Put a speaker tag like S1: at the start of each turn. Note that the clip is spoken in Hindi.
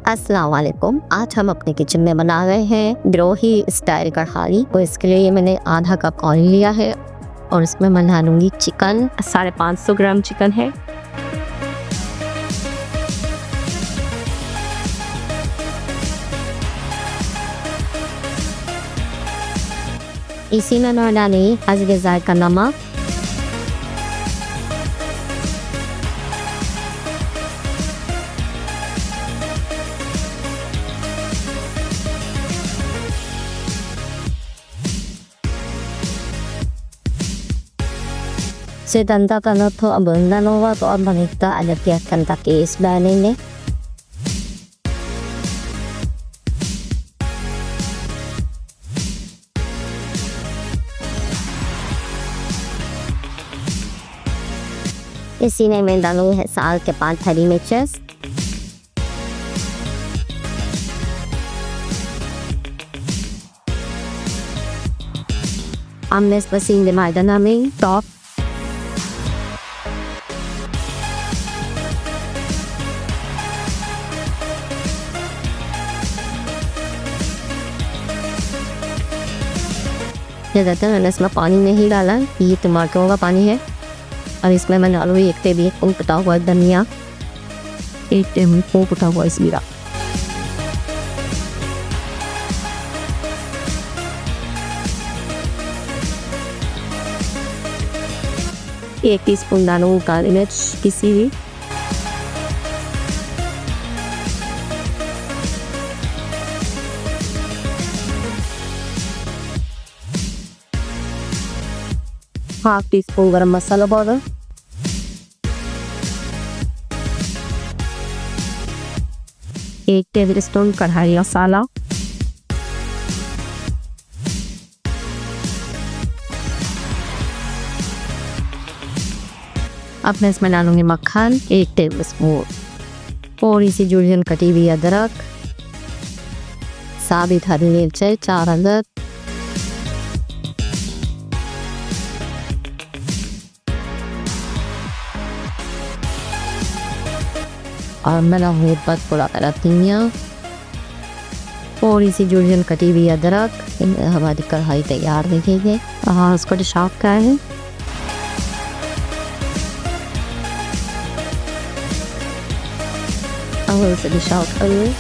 S1: अस्सलाम वालेकुम। आज हम अपने किचन में बना रहे हैं ग्रोही स्टाइल कढ़ाई। तो इसके लिए मैंने आधा कप ऑयल लिया है और इसमें मैं डालूंगी चिकन।
S2: 550 ग्राम चिकन है।
S1: इसी में मैं डालूंगी हस्बे जायका नमक, sedang kalau to abunda nowa to abanita ada tiakan taki isbanin. इसी में मैं डालूंगी है साल के 5 हरी मिर्चेस, ames pasing limada namin top, ज़्यादातर मैंने इसमें पानी नहीं डाला, ये टमाटरों का पानी है। और इसमें मैं डालूंगी 1 टेबलस्पून कुटा हुआ धनिया,
S2: 1 टेबलस्पून कुटा हुआ जीरा, 1 टीस्पून डालूंगी काली मिर्च पिसी हुई, हाफ टीस्पून गरम मसाला पाउडर, 1 टेबलस्पून कढ़ाई मसाला,
S1: अब मैं इसमें डालूंगी मक्खन 1 टेबलस्पून, थोड़ी सी जुलियन कटी हुई अदरक, साबित हरी मिर्चें 4 अदद, और मिला हुआ थोड़ा धनिया, थोड़ी सी जुलियन कटी हुई अदरक। हमारी कढ़ाई तैयार देखेंगे।
S2: उसको डिश आउट किया है।
S1: और उसे डिश आउट करिए।